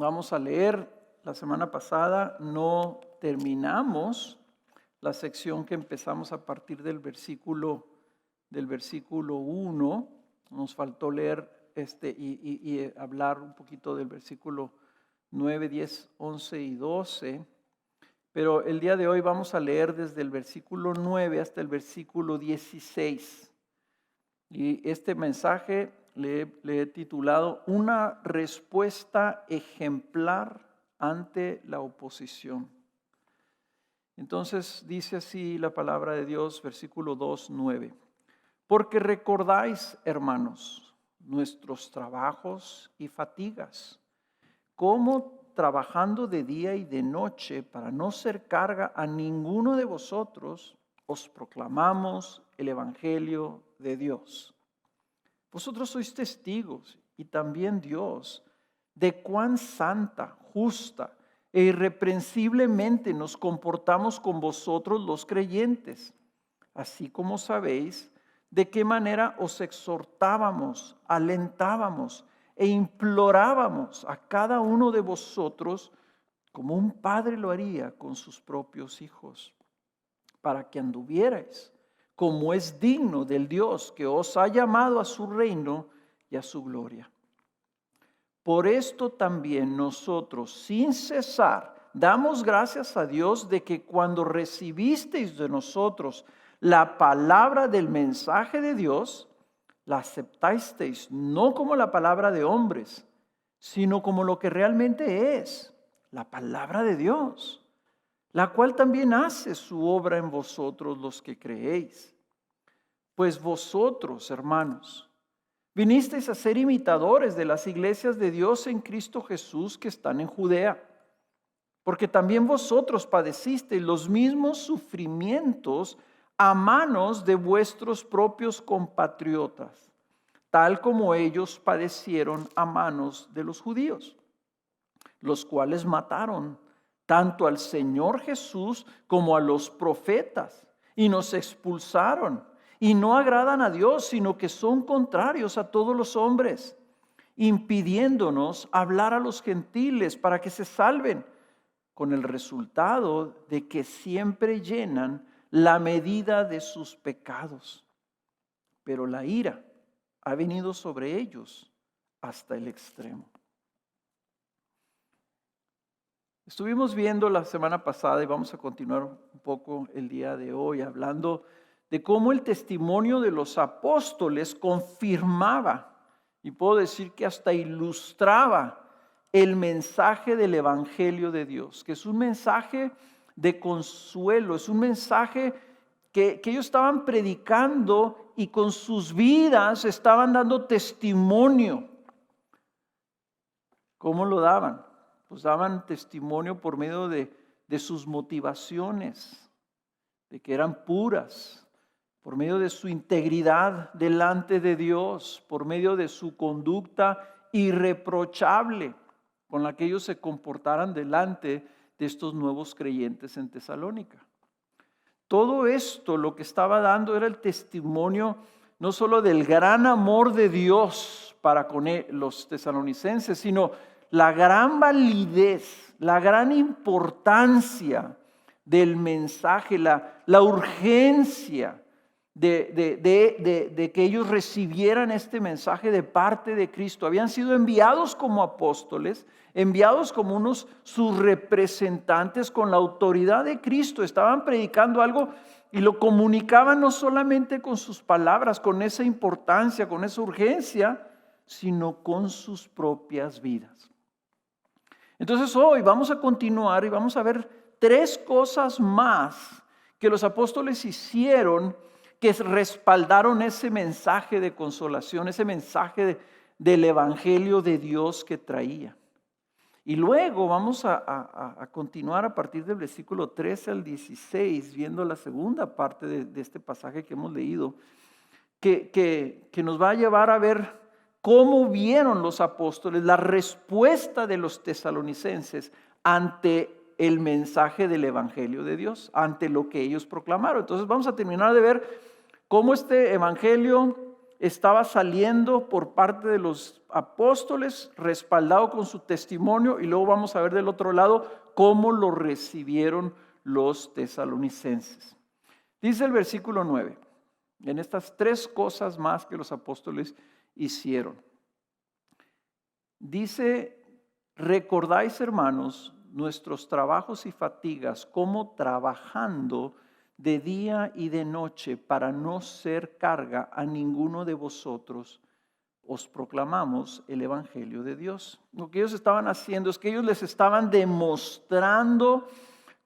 Vamos a leer. La semana pasada no terminamos la sección que empezamos a partir del versículo 1. Nos faltó leer y hablar un poquito del versículo 9, 10, 11 y 12. Pero el día de hoy vamos a leer desde el versículo 9 hasta el versículo 16. Y este mensaje le he titulado Una respuesta ejemplar ante la oposición. Entonces dice así la palabra de Dios, versículo 2, 9. Porque recordáis, hermanos, nuestros trabajos y fatigas, cómo trabajando de día y de noche para no ser carga a ninguno de vosotros, os proclamamos el evangelio de Dios. Vosotros sois testigos, y también Dios, de cuán santa, justa e irreprensiblemente nos comportamos con vosotros los creyentes, así como sabéis de qué manera os exhortábamos, alentábamos e implorábamos a cada uno de vosotros, como un padre lo haría con sus propios hijos, para que anduvierais como es digno del Dios que os ha llamado a su reino y a su gloria. Por esto también nosotros, sin cesar, damos gracias a Dios de que cuando recibisteis de nosotros la palabra del mensaje de Dios, la aceptasteis no como la palabra de hombres, sino como lo que realmente es, la palabra de Dios, la cual también hace su obra en vosotros los que creéis. Pues vosotros, hermanos, vinisteis a ser imitadores de las iglesias de Dios en Cristo Jesús que están en Judea, porque también vosotros padecisteis los mismos sufrimientos a manos de vuestros propios compatriotas, tal como ellos padecieron a manos de los judíos, los cuales mataron tanto al Señor Jesús como a los profetas, y nos expulsaron, y no agradan a Dios, sino que son contrarios a todos los hombres, impidiéndonos hablar a los gentiles para que se salven, con el resultado de que siempre llenan la medida de sus pecados. Pero la ira ha venido sobre ellos hasta el extremo. Estuvimos viendo la semana pasada y vamos a continuar un poco el día de hoy hablando de cómo el testimonio de los apóstoles confirmaba, y puedo decir que hasta ilustraba, el mensaje del evangelio de Dios, que es un mensaje de consuelo, es un mensaje que ellos estaban predicando y con sus vidas estaban dando testimonio. ¿Cómo lo daban? Pues daban testimonio por medio de sus motivaciones, de que eran puras, por medio de su integridad delante de Dios, por medio de su conducta irreprochable con la que ellos se comportaran delante de estos nuevos creyentes en Tesalónica. Todo esto lo que estaba dando era el testimonio no solo del gran amor de Dios para con los tesalonicenses, sino la gran validez, la gran importancia del mensaje, la urgencia de que ellos recibieran este mensaje de parte de Cristo. Habían sido enviados como apóstoles, enviados como sus representantes con la autoridad de Cristo. Estaban predicando algo y lo comunicaban no solamente con sus palabras, con esa importancia, con esa urgencia, sino con sus propias vidas. Entonces hoy vamos a continuar y vamos a ver 3 cosas más que los apóstoles hicieron que respaldaron ese mensaje de consolación, ese mensaje del evangelio de Dios que traía. Y luego vamos a continuar a partir del versículo 13 al 16, viendo la segunda parte de este pasaje que hemos leído, que nos va a llevar a ver cómo vieron los apóstoles la respuesta de los tesalonicenses ante el mensaje del evangelio de Dios, ante lo que ellos proclamaron. Entonces vamos a terminar de ver cómo este evangelio estaba saliendo por parte de los apóstoles, respaldado con su testimonio, y luego vamos a ver del otro lado cómo lo recibieron los tesalonicenses. Dice el versículo 9, en estas tres cosas más que los apóstoles hicieron. Dice: recordáis, hermanos, nuestros trabajos y fatigas, como trabajando de día y de noche para no ser carga a ninguno de vosotros, os proclamamos el evangelio de Dios. Lo que ellos estaban haciendo es que ellos les estaban demostrando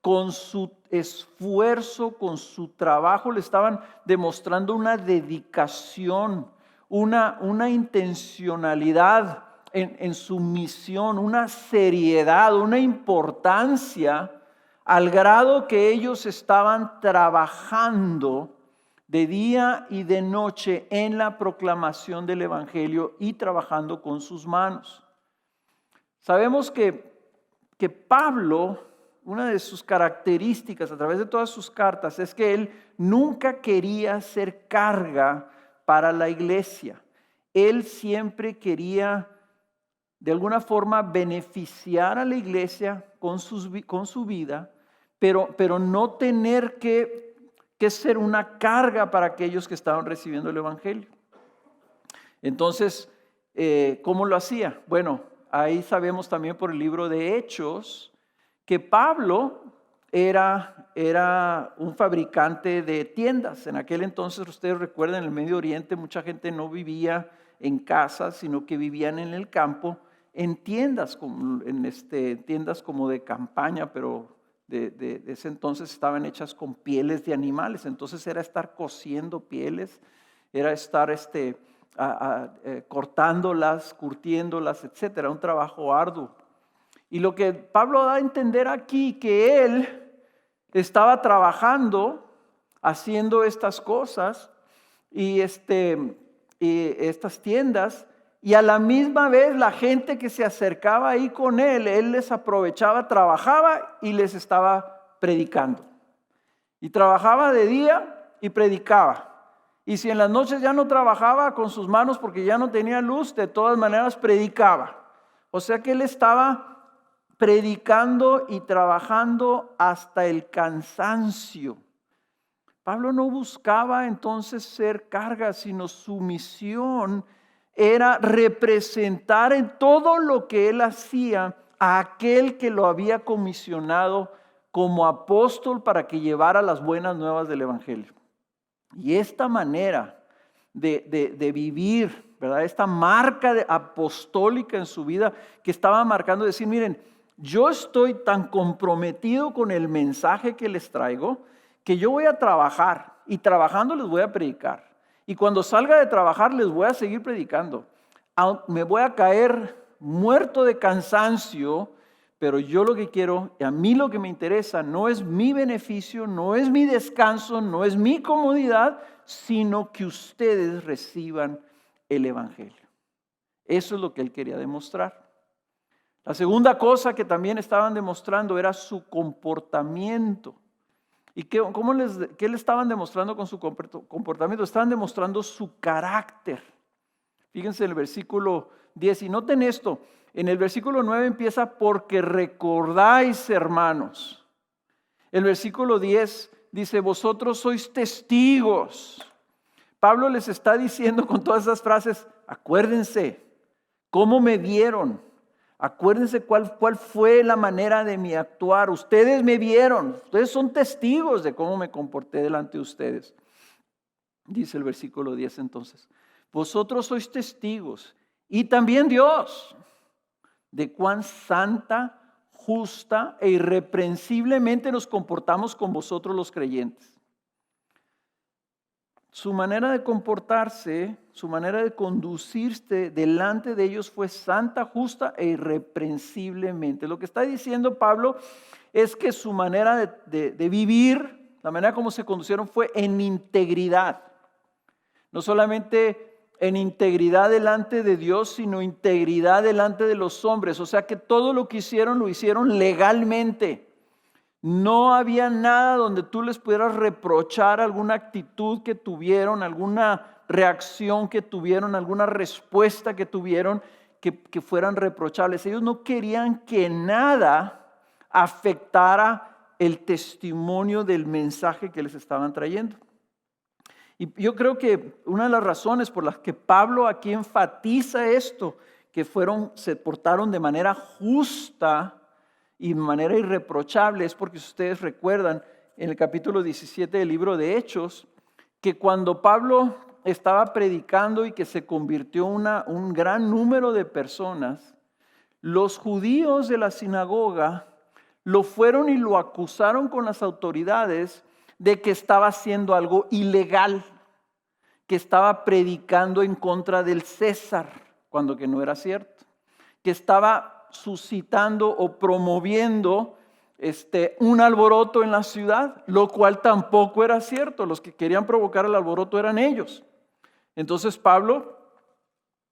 con su esfuerzo, con su trabajo, le estaban demostrando una dedicación, una intencionalidad en su misión, una seriedad, una importancia, al grado que ellos estaban trabajando de día y de noche en la proclamación del evangelio y trabajando con sus manos. Sabemos que Pablo, una de sus características a través de todas sus cartas, es que él nunca quería ser carga para la iglesia. Él siempre quería de alguna forma beneficiar a la iglesia con su vida, pero no tener que ser una carga para aquellos que estaban recibiendo el evangelio. Entonces, ¿cómo lo hacía? Bueno, ahí sabemos también por el libro de Hechos que Pablo era un fabricante de tiendas. En aquel entonces, ustedes recuerdan, en el Medio Oriente mucha gente no vivía en casas, sino que vivían en el campo, en tiendas, tiendas como de campaña, pero de ese entonces estaban hechas con pieles de animales. Entonces era estar cosiendo pieles, era estar cortándolas, curtiéndolas, etcétera, un trabajo arduo. Y lo que Pablo da a entender aquí, que él estaba trabajando, haciendo estas cosas y estas tiendas, y a la misma vez la gente que se acercaba ahí con él les aprovechaba, trabajaba y les estaba predicando. Y trabajaba de día y predicaba. Y si en las noches ya no trabajaba con sus manos porque ya no tenía luz, de todas maneras predicaba. O sea que él estaba predicando y trabajando hasta el cansancio. Pablo no buscaba entonces ser carga, sino su misión era representar en todo lo que él hacía a aquel que lo había comisionado como apóstol para que llevara las buenas nuevas del evangelio. Y esta manera de vivir, ¿verdad? Esta marca apostólica en su vida que estaba marcando, decir: miren, yo estoy tan comprometido con el mensaje que les traigo que yo voy a trabajar, y trabajando les voy a predicar. Y cuando salga de trabajar les voy a seguir predicando. Me voy a caer muerto de cansancio, pero yo lo que quiero, y a mí lo que me interesa, no es mi beneficio, no es mi descanso, no es mi comodidad, sino que ustedes reciban el evangelio. Eso es lo que él quería demostrar. La segunda cosa que también estaban demostrando era su comportamiento. ¿Y qué le estaban demostrando con su comportamiento? Estaban demostrando su carácter. Fíjense en el versículo 10, y noten esto, en el versículo 9 empieza: porque recordáis, hermanos. El versículo 10 dice: vosotros sois testigos. Pablo les está diciendo con todas esas frases: acuérdense cómo me vieron. Acuérdense cuál fue la manera de mi actuar. Ustedes me vieron. Ustedes son testigos de cómo me comporté delante de ustedes. Dice el versículo 10 entonces: vosotros sois testigos, y también Dios, de cuán santa, justa e irreprensiblemente nos comportamos con vosotros los creyentes. Su manera de comportarse, su manera de conducirse delante de ellos fue santa, justa e irreprensiblemente. Lo que está diciendo Pablo es que su manera de vivir, la manera como se conducieron, fue en integridad. No solamente en integridad delante de Dios, sino integridad delante de los hombres. O sea que todo lo que hicieron, lo hicieron legalmente. No había nada donde tú les pudieras reprochar alguna actitud que tuvieron, alguna reacción que tuvieron, alguna respuesta que tuvieron que fueran reprochables. Ellos no querían que nada afectara el testimonio del mensaje que les estaban trayendo. Y yo creo que una de las razones por las que Pablo aquí enfatiza esto, que se portaron de manera justa y de manera irreprochable, es porque si ustedes recuerdan en el capítulo 17 del libro de Hechos, que cuando Pablo estaba predicando y que se convirtió un gran número de personas, los judíos de la sinagoga lo fueron y lo acusaron con las autoridades de que estaba haciendo algo ilegal, que estaba predicando en contra del César, cuando que no era cierto, que estaba suscitando o promoviendo un alboroto en la ciudad, lo cual tampoco era cierto. Los que querían provocar el alboroto eran ellos. Entonces Pablo,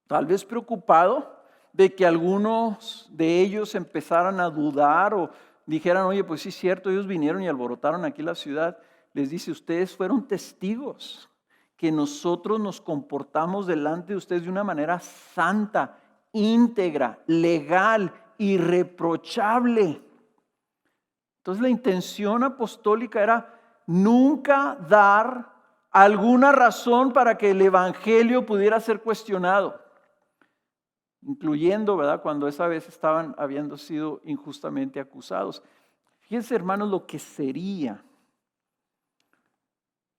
tal vez preocupado de que algunos de ellos empezaran a dudar o dijeran, oye, pues sí es cierto, ellos vinieron y alborotaron aquí la ciudad, les dice, ustedes fueron testigos que nosotros nos comportamos delante de ustedes de una manera santa, íntegra, legal, irreprochable. Entonces la intención apostólica era nunca dar alguna razón para que el evangelio pudiera ser cuestionado, incluyendo, ¿verdad?, cuando esa vez estaban habiendo sido injustamente acusados. Fíjense, hermanos, lo que sería,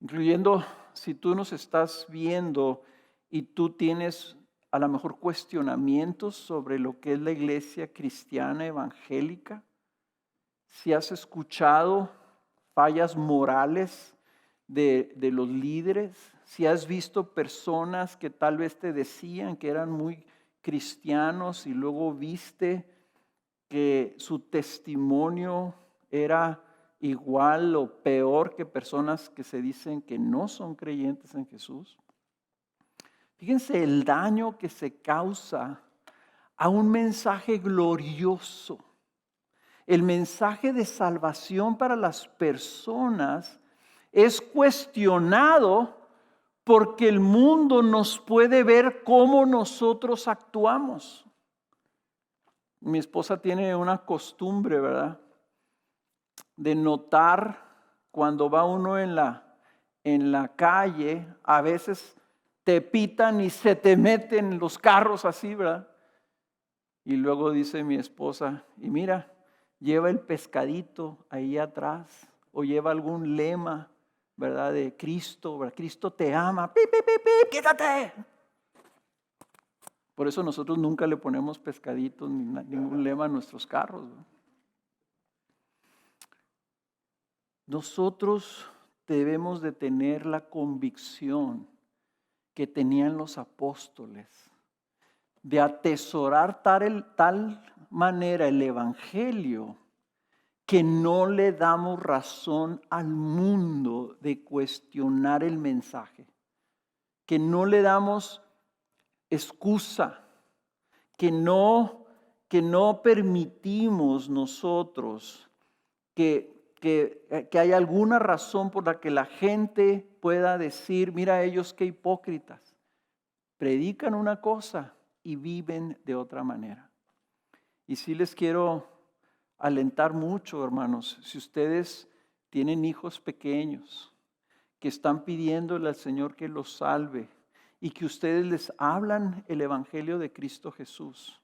incluyendo si tú nos estás viendo y tú tienes a lo mejor cuestionamientos sobre lo que es la iglesia cristiana evangélica, si has escuchado fallas morales de los líderes, si has visto personas que tal vez te decían que eran muy cristianos y luego viste que su testimonio era igual o peor que personas que se dicen que no son creyentes en Jesús. Fíjense el daño que se causa a un mensaje glorioso. El mensaje de salvación para las personas es cuestionado porque el mundo nos puede ver cómo nosotros actuamos. Mi esposa tiene una costumbre, ¿verdad?, de notar cuando va uno en la calle, a veces te pitan y se te meten los carros así, ¿verdad? Y luego dice mi esposa, y mira, lleva el pescadito ahí atrás, o lleva algún lema, ¿verdad?, de Cristo, ¿verdad? Cristo te ama, ¡pip, pip, pip, pip, quítate! Por eso nosotros nunca le ponemos pescaditos ni ningún lema a nuestros carros, ¿no? Nosotros debemos de tener la convicción que tenían los apóstoles de atesorar tal manera el evangelio que no le damos razón al mundo de cuestionar el mensaje, que no le damos excusa, que no permitimos nosotros que haya alguna razón por la que la gente pueda decir, mira ellos qué hipócritas, predican una cosa y viven de otra manera. Y sí les quiero alentar mucho, hermanos, si ustedes tienen hijos pequeños que están pidiéndole al Señor que los salve y que ustedes les hablan el evangelio de Cristo Jesús,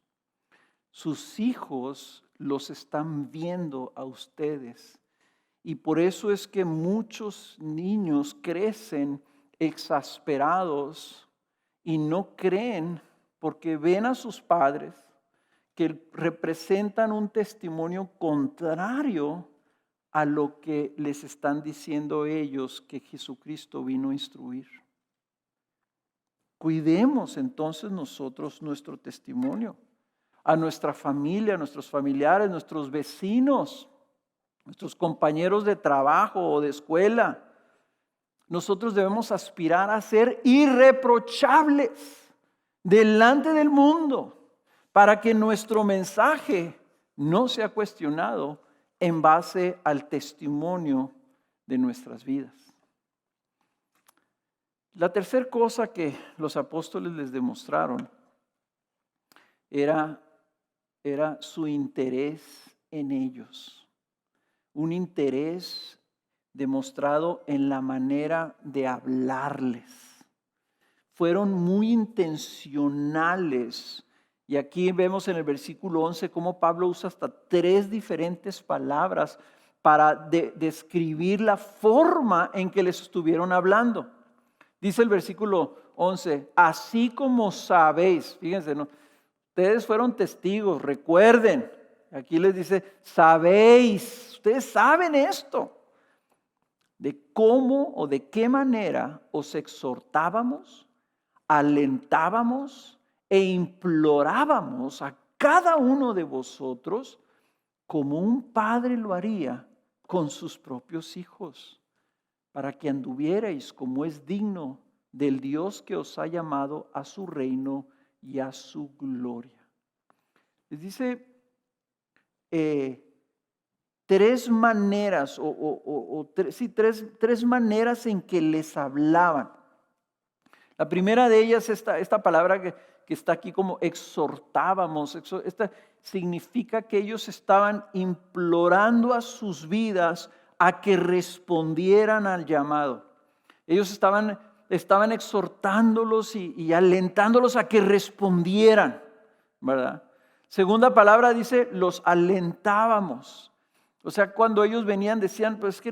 sus hijos los están viendo a ustedes. Y por eso es que muchos niños crecen exasperados y no creen porque ven a sus padres que representan un testimonio contrario a lo que les están diciendo ellos que Jesucristo vino a instruir. Cuidemos entonces nosotros nuestro testimonio, a nuestra familia, a nuestros familiares, nuestros vecinos, nuestros compañeros de trabajo o de escuela. Nosotros debemos aspirar a ser irreprochables delante del mundo para que nuestro mensaje no sea cuestionado en base al testimonio de nuestras vidas. La tercera cosa que los apóstoles les demostraron era su interés en ellos. Un interés demostrado en la manera de hablarles. Fueron muy intencionales. Y aquí vemos en el versículo 11 cómo Pablo usa hasta 3 diferentes palabras para describir la forma en que les estuvieron hablando. Dice el versículo 11, así como sabéis, fíjense, ¿no? Ustedes fueron testigos, recuerden, aquí les dice, sabéis, ustedes saben esto, de cómo o de qué manera os exhortábamos, alentábamos e implorábamos a cada uno de vosotros como un padre lo haría con sus propios hijos, para que anduvierais como es digno del Dios que os ha llamado a su reino y a su gloria. Les dice 3 maneras, tres maneras en que les hablaban. La primera de ellas, esta palabra que está aquí como exhortábamos, esta significa que ellos estaban implorando a sus vidas a que respondieran al llamado. Ellos estaban exhortándolos y alentándolos a que respondieran, ¿verdad? Segunda palabra dice, los alentábamos. O sea, cuando ellos venían decían, pues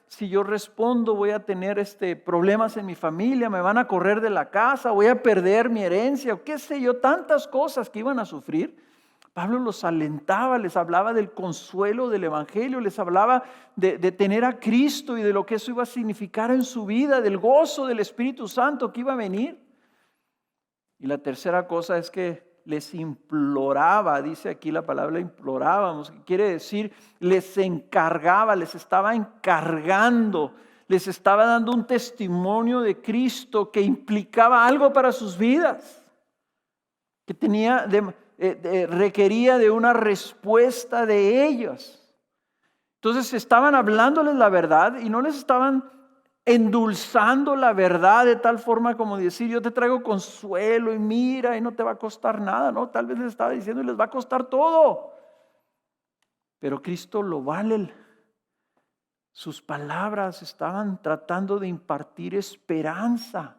si yo respondo voy a tener problemas en mi familia, me van a correr de la casa, voy a perder mi herencia, o qué sé yo, tantas cosas que iban a sufrir. Pablo los alentaba, les hablaba del consuelo del evangelio, les hablaba de tener a Cristo y de lo que eso iba a significar en su vida, del gozo del Espíritu Santo que iba a venir. Y la tercera cosa es que les imploraba, dice aquí la palabra implorábamos, que quiere decir les encargaba, les estaba encargando, les estaba dando un testimonio de Cristo que implicaba algo para sus vidas, que requería de una respuesta de ellos. Entonces estaban hablándoles la verdad y no les estaban endulzando la verdad de tal forma como decir, yo te traigo consuelo y mira y no te va a costar nada, ¿no? Tal vez les estaba diciendo y les va a costar todo. Pero Cristo lo vale. Sus palabras estaban tratando de impartir esperanza.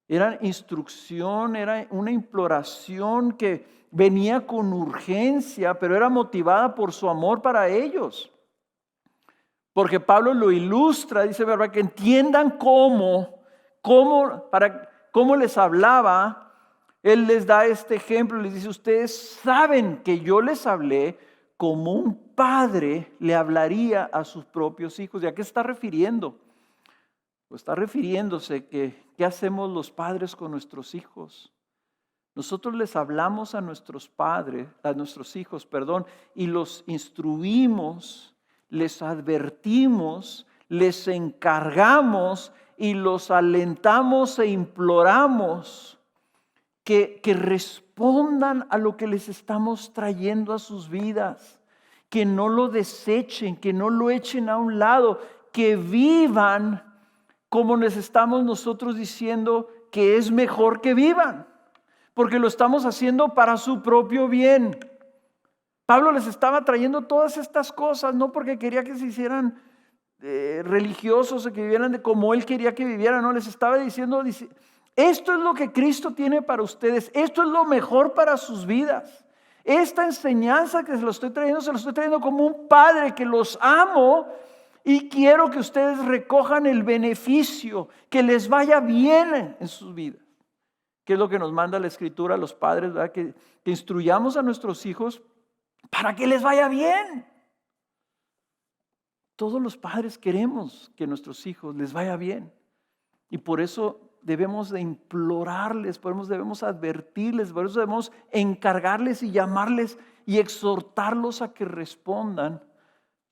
Era instrucción, era una imploración que venía con urgencia, pero era motivada por su amor para ellos. Porque Pablo lo ilustra, dice, ¿verdad? Que entiendan cómo les hablaba. Él les da este ejemplo, les dice, ustedes saben que yo les hablé como un padre le hablaría a sus propios hijos. ¿Y a qué está refiriendo? Pues está refiriéndose que ¿qué hacemos los padres con nuestros hijos? Nosotros les hablamos a nuestros hijos, y los instruimos, les advertimos, les encargamos y los alentamos e imploramos que respondan a lo que les estamos trayendo a sus vidas, que no lo desechen, que no lo echen a un lado, que vivan como les estamos nosotros diciendo que es mejor que vivan, porque lo estamos haciendo para su propio bien. Pablo les estaba trayendo todas estas cosas, no porque quería que se hicieran religiosos o que vivieran de como él quería que vivieran, no, les estaba diciendo, esto es lo que Cristo tiene para ustedes, esto es lo mejor para sus vidas. Esta enseñanza que se lo estoy trayendo como un padre que los amo y quiero que ustedes recojan el beneficio, que les vaya bien en sus vidas. ¿Qué es lo que nos manda la Escritura a los padres? ¿Verdad? Que instruyamos a nuestros hijos para que les vaya bien. Todos los padres queremos que a nuestros hijos les vaya bien. Y por eso debemos de implorarles, por eso debemos advertirles, por eso debemos encargarles y llamarles y exhortarlos a que respondan,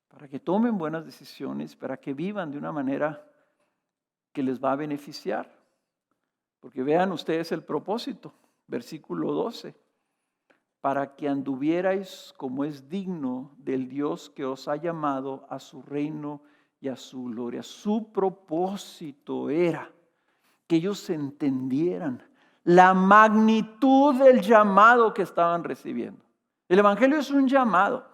para que tomen buenas decisiones, para que vivan de una manera que les va a beneficiar. Porque vean ustedes el propósito, versículo 12. Para que anduvierais como es digno del Dios que os ha llamado a su reino y a su gloria. Su propósito era que ellos entendieran la magnitud del llamado que estaban recibiendo. El Evangelio es un llamado.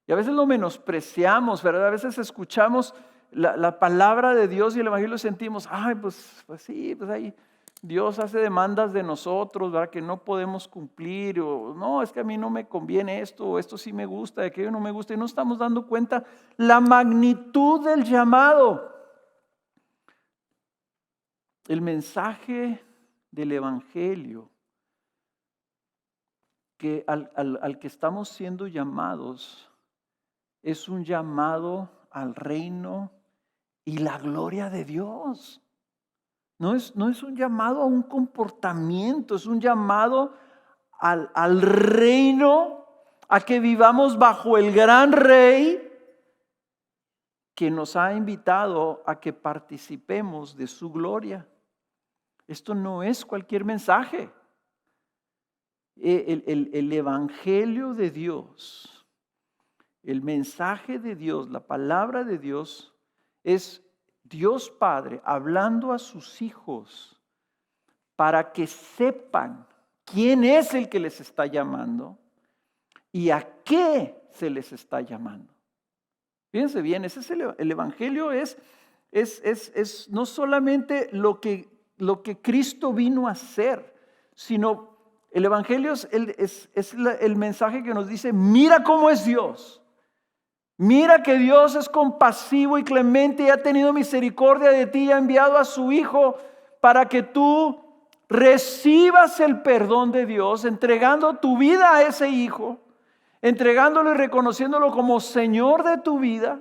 Y a veces lo menospreciamos, ¿verdad? A veces escuchamos la palabra de Dios y el Evangelio sentimos, ay, pues sí, pues ahí Dios hace demandas de nosotros, ¿verdad? Que no podemos cumplir, o no, es que a mí no me conviene esto, o esto sí me gusta, aquello no me gusta, y no estamos dando cuenta la magnitud del llamado. El mensaje del Evangelio que al que estamos siendo llamados es un llamado al reino y la gloria de Dios. No es un llamado a un comportamiento, es un llamado al reino, a que vivamos bajo el gran rey que nos ha invitado a que participemos de su gloria. Esto no es cualquier mensaje. El Evangelio de Dios, el mensaje de Dios, la palabra de Dios es Dios Padre hablando a sus hijos para que sepan quién es el que les está llamando y a qué se les está llamando. Fíjense bien, ese es el Evangelio es no solamente lo que Cristo vino a hacer, sino el Evangelio es el mensaje que nos dice, mira cómo es Dios. Mira que Dios es compasivo y clemente y ha tenido misericordia de ti y ha enviado a su Hijo para que tú recibas el perdón de Dios, entregando tu vida a ese Hijo, entregándolo y reconociéndolo como Señor de tu vida,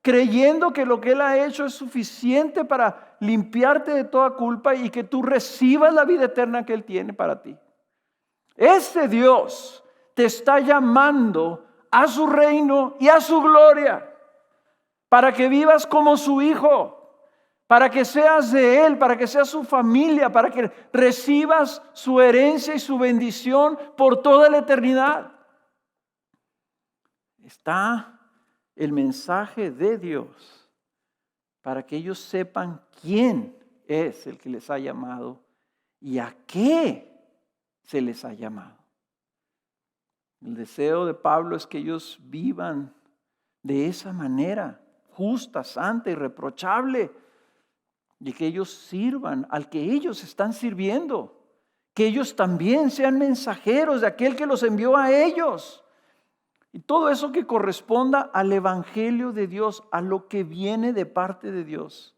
creyendo que lo que Él ha hecho es suficiente para limpiarte de toda culpa y que tú recibas la vida eterna que Él tiene para ti. Ese Dios te está llamando a su reino y a su gloria, para que vivas como su hijo, para que seas de Él, para que seas su familia, para que recibas su herencia y su bendición por toda la eternidad. Está el mensaje de Dios para que ellos sepan quién es el que les ha llamado y a qué se les ha llamado. El deseo de Pablo es que ellos vivan de esa manera, justa, santa, irreprochable, y que ellos sirvan al que ellos están sirviendo, que ellos también sean mensajeros de aquel que los envió a ellos. Y todo eso que corresponda al Evangelio de Dios, a lo que viene de parte de Dios.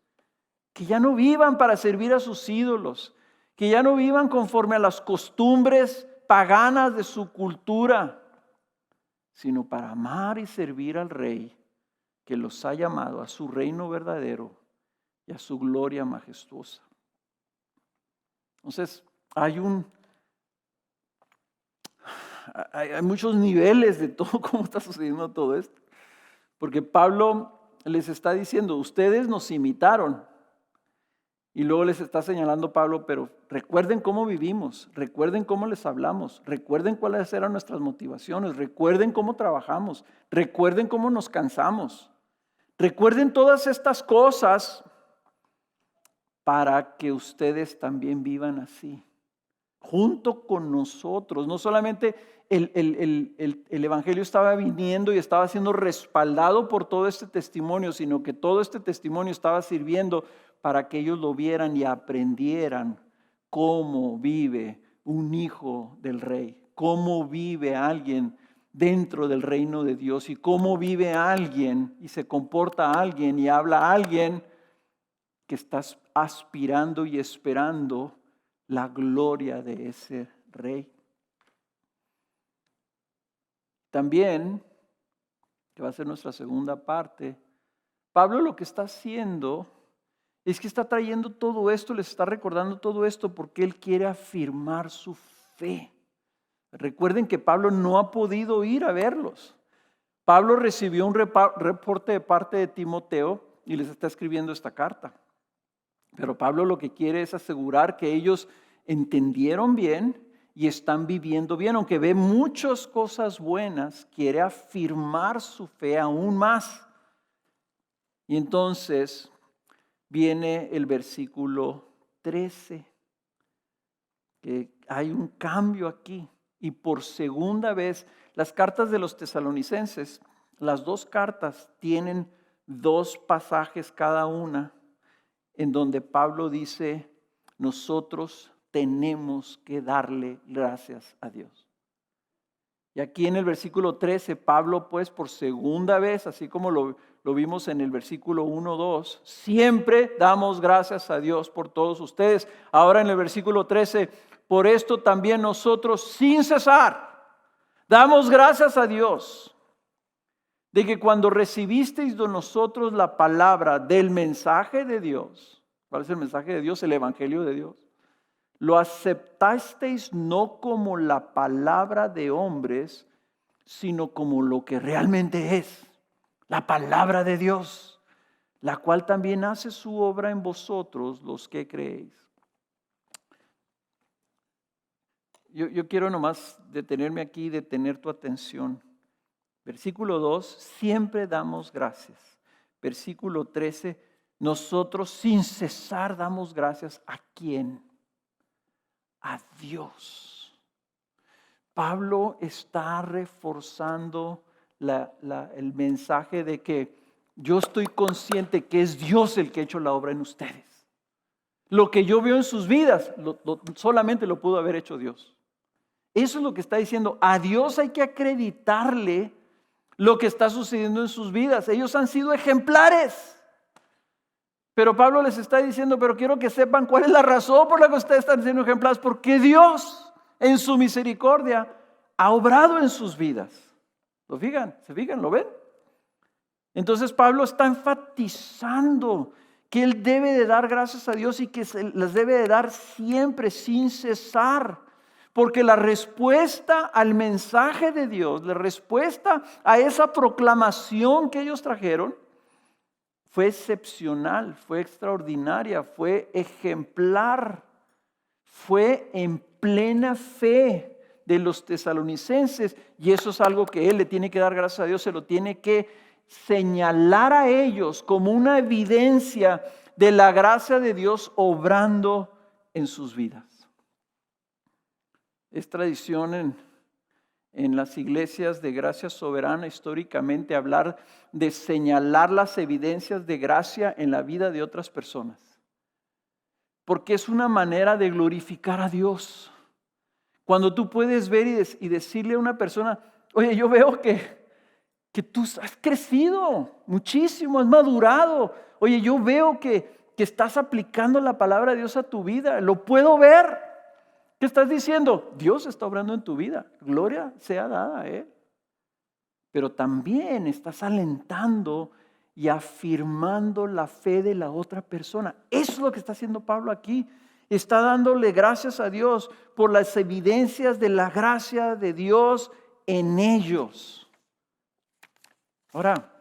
Que ya no vivan para servir a sus ídolos, que ya no vivan conforme a las costumbres paganas de su cultura, sino para amar y servir al Rey que los ha llamado a su reino verdadero y a su gloria majestuosa. Entonces, hay muchos niveles de todo cómo está sucediendo todo esto. Porque Pablo les está diciendo, ustedes nos imitaron. Y luego les está señalando Pablo, pero recuerden cómo vivimos, recuerden cómo les hablamos, recuerden cuáles eran nuestras motivaciones, recuerden cómo trabajamos, recuerden cómo nos cansamos. Recuerden todas estas cosas para que ustedes también vivan así, junto con nosotros. No solamente el Evangelio estaba viniendo y estaba siendo respaldado por todo este testimonio, sino que todo este testimonio estaba sirviendo para que ellos lo vieran y aprendieran cómo vive un hijo del rey, cómo vive alguien dentro del reino de Dios y cómo vive alguien y se comporta alguien y habla alguien que está aspirando y esperando la gloria de ese rey. También, que va a ser nuestra segunda parte, Pablo lo que está haciendo es que está trayendo todo esto, les está recordando todo esto porque él quiere afirmar su fe. Recuerden que Pablo no ha podido ir a verlos. Pablo recibió un reporte de parte de Timoteo y les está escribiendo esta carta. Pero Pablo lo que quiere es asegurar que ellos entendieron bien y están viviendo bien. Aunque ve muchas cosas buenas, quiere afirmar su fe aún más. Y entonces viene el versículo 13, que hay un cambio aquí. Y por segunda vez, las cartas de los tesalonicenses, las dos cartas tienen dos pasajes cada una, en donde Pablo dice, nosotros tenemos que darle gracias a Dios. Y aquí en el versículo 13, Pablo pues por segunda vez, así como lo vimos en el versículo 1, 2, siempre damos gracias a Dios por todos ustedes. Ahora en el versículo 13, por esto también nosotros sin cesar damos gracias a Dios de que cuando recibisteis de nosotros la palabra del mensaje de Dios, ¿cuál es el mensaje de Dios? El evangelio de Dios. Lo aceptasteis no como la palabra de hombres, sino como lo que realmente es, la palabra de Dios, la cual también hace su obra en vosotros los que creéis. Yo quiero nomás detenerme aquí y detener tu atención. Versículo 2, siempre damos gracias. Versículo 13, nosotros sin cesar damos gracias. ¿A quién? A Dios. Pablo está reforzando el mensaje de que yo estoy consciente que es Dios el que ha hecho la obra en ustedes. Lo que yo veo en sus vidas, solamente lo pudo haber hecho Dios. Eso es lo que está diciendo. A Dios hay que acreditarle lo que está sucediendo en sus vidas. Ellos han sido ejemplares. Pero Pablo les está diciendo, pero quiero que sepan cuál es la razón por la que ustedes están siendo ejemplares. Porque Dios, en su misericordia, ha obrado en sus vidas. ¿Lo fijan? ¿Se fijan? ¿Lo ven? Entonces Pablo está enfatizando que él debe de dar gracias a Dios y que se las debe de dar siempre, sin cesar. Porque la respuesta al mensaje de Dios, la respuesta a esa proclamación que ellos trajeron, fue excepcional, fue extraordinaria, fue ejemplar, fue en plena fe de los tesalonicenses. Y eso es algo que él le tiene que dar gracias a Dios, se lo tiene que señalar a ellos como una evidencia de la gracia de Dios obrando en sus vidas. Es tradición en las iglesias de gracia soberana históricamente hablar de señalar las evidencias de gracia en la vida de otras personas. Porque es una manera de glorificar a Dios. Cuando tú puedes ver y decirle a una persona, oye, yo veo que tú has crecido muchísimo, has madurado. Oye, yo veo que estás aplicando la palabra de Dios a tu vida. Lo puedo ver. ¿Qué estás diciendo? Dios está obrando en tu vida. Gloria sea dada a Él. Pero también estás alentando y afirmando la fe de la otra persona. Eso es lo que está haciendo Pablo aquí. Está dándole gracias a Dios por las evidencias de la gracia de Dios en ellos. Ahora,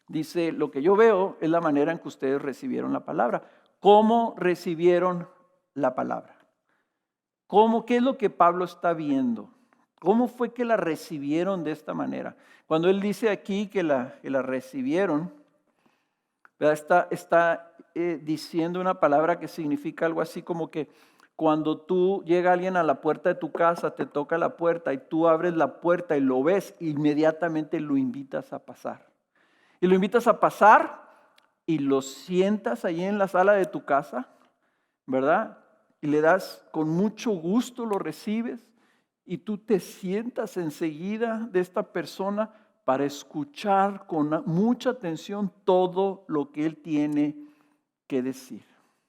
dice, lo que yo veo es la manera en que ustedes recibieron la palabra. ¿Cómo recibieron la palabra? ¿Qué es lo que Pablo está viendo? ¿Cómo fue que la recibieron de esta manera? Cuando él dice aquí que la recibieron, está diciendo una palabra que significa algo así como que cuando llega alguien a la puerta de tu casa, te toca la puerta y tú abres la puerta y lo ves, inmediatamente lo invitas a pasar. Y lo invitas a pasar y lo sientas allí en la sala de tu casa, ¿verdad? Y le das con mucho gusto, lo recibes y tú te sientas enseguida de esta persona para escuchar con mucha atención todo lo que él tiene que decir.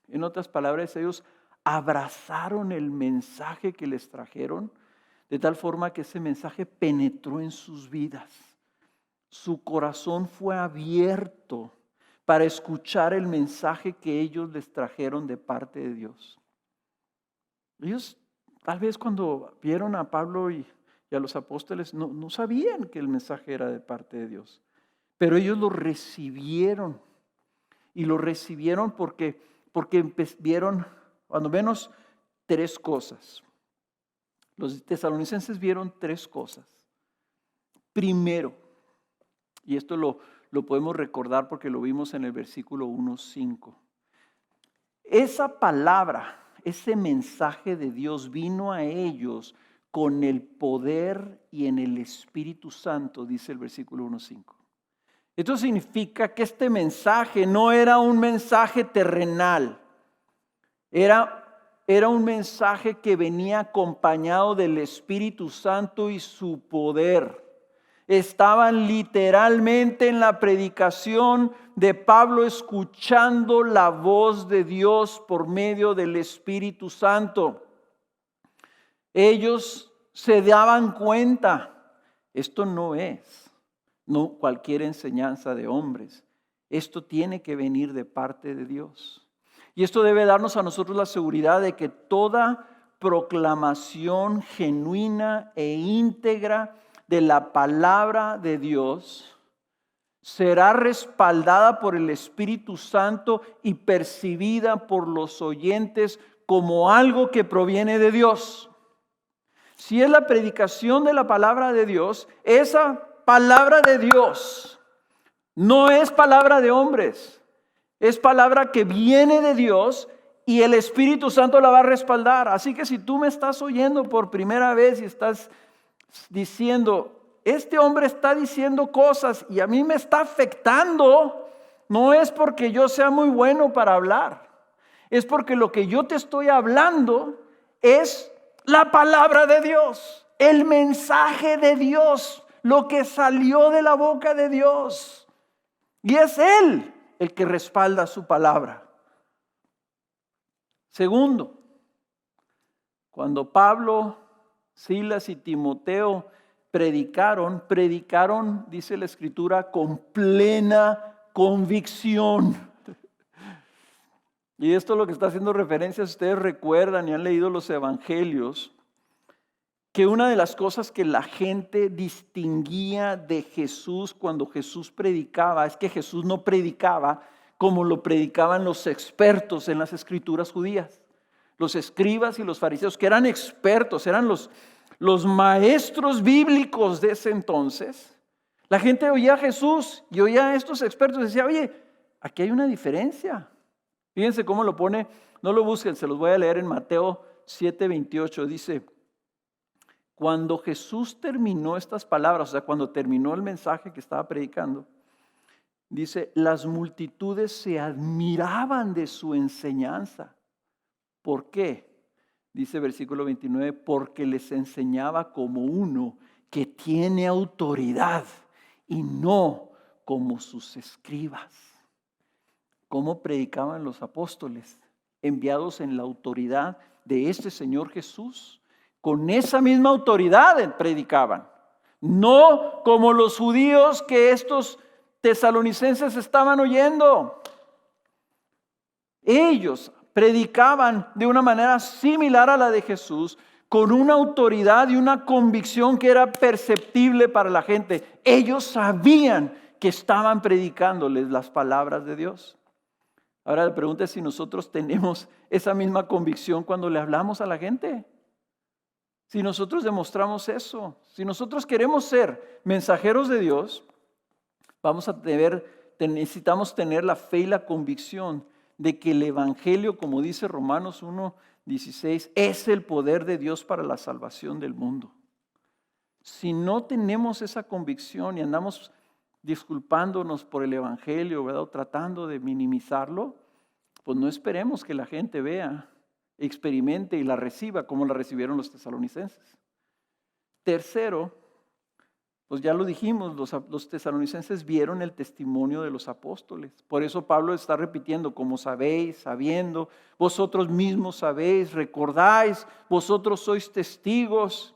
En otras palabras, ellos abrazaron el mensaje que les trajeron de tal forma que ese mensaje penetró en sus vidas. Su corazón fue abierto para escuchar el mensaje que ellos les trajeron de parte de Dios. Ellos tal vez cuando vieron a Pablo y a los apóstoles no sabían que el mensaje era de parte de Dios. Pero ellos lo recibieron. Y lo recibieron porque vieron, cuando menos, tres cosas. Los tesalonicenses vieron tres cosas. Primero, y esto lo lo podemos recordar porque lo vimos en el versículo 1:5. Esa palabra, ese mensaje de Dios vino a ellos con el poder y en el Espíritu Santo, dice el versículo 1:5. Esto significa que este mensaje no era un mensaje terrenal, era un mensaje que venía acompañado del Espíritu Santo y su poder. Estaban literalmente en la predicación de Pablo escuchando la voz de Dios por medio del Espíritu Santo. Ellos se daban cuenta, esto no es cualquier enseñanza de hombres. Esto tiene que venir de parte de Dios. Y esto debe darnos a nosotros la seguridad de que toda proclamación genuina e íntegra de la palabra de Dios será respaldada por el Espíritu Santo y percibida por los oyentes como algo que proviene de Dios. Si es la predicación de la palabra de Dios, esa palabra de Dios no es palabra de hombres. Es palabra que viene de Dios y el Espíritu Santo la va a respaldar. Así que si tú me estás oyendo por primera vez y estás diciendo, este hombre está diciendo cosas y a mí me está afectando, no es porque yo sea muy bueno para hablar. Es porque lo que yo te estoy hablando es la palabra de Dios, el mensaje de Dios, lo que salió de la boca de Dios. Y es Él el que respalda su palabra. Segundo, cuando Pablo, Silas y Timoteo predicaron, dice la Escritura, con plena convicción. Y esto es lo que está haciendo referencia, si ustedes recuerdan y han leído los evangelios, que una de las cosas que la gente distinguía de Jesús cuando Jesús predicaba es que Jesús no predicaba como lo predicaban los expertos en las escrituras judías. Los escribas y los fariseos, que eran expertos, eran los maestros bíblicos de ese entonces. La gente oía a Jesús y oía a estos expertos y decía, oye, aquí hay una diferencia. Fíjense cómo lo pone, no lo busquen, se los voy a leer en Mateo 7:28, dice: cuando Jesús terminó estas palabras, o sea, cuando terminó el mensaje que estaba predicando, dice, las multitudes se admiraban de su enseñanza. ¿Por qué? Dice versículo 29, porque les enseñaba como uno que tiene autoridad y no como sus escribas. ¿Cómo predicaban los apóstoles? Enviados en la autoridad de este Señor Jesús. Con esa misma autoridad predicaban. No como los judíos que estos tesalonicenses estaban oyendo. Ellos predicaban de una manera similar a la de Jesús, con una autoridad y una convicción que era perceptible para la gente. Ellos sabían que estaban predicándoles las palabras de Dios. Ahora la pregunta es si nosotros tenemos esa misma convicción cuando le hablamos a la gente. Si nosotros demostramos eso, si nosotros queremos ser mensajeros de Dios, necesitamos tener la fe y la convicción de que el Evangelio, como dice Romanos 1:16, es el poder de Dios para la salvación del mundo. Si no tenemos esa convicción y andamos disculpándonos por el Evangelio, ¿verdad?, o tratando de minimizarlo, pues no esperemos que la gente vea, experimente y la reciba como la recibieron los tesalonicenses. Tercero, pues ya lo dijimos, los tesalonicenses vieron el testimonio de los apóstoles. Por eso Pablo está repitiendo, como sabéis, sabiendo, vosotros mismos sabéis, recordáis, vosotros sois testigos.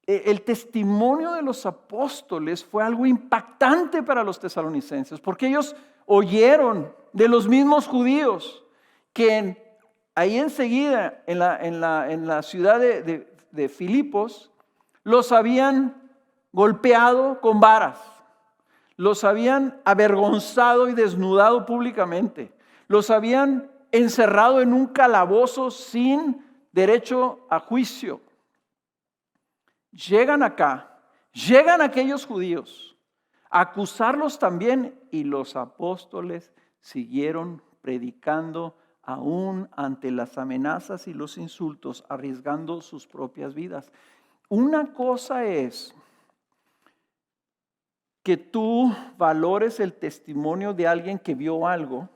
El testimonio de los apóstoles fue algo impactante para los tesalonicenses, porque ellos oyeron de los mismos judíos que ahí enseguida, en la ciudad de Filipos, los habían golpeado con varas, los habían avergonzado y desnudado públicamente, los habían encerrado en un calabozo sin derecho a juicio. Llegan acá, llegan aquellos judíos acusarlos también, y los apóstoles siguieron predicando aún ante las amenazas y los insultos, arriesgando sus propias vidas. Una cosa es que tú valores el testimonio de alguien que vio algo,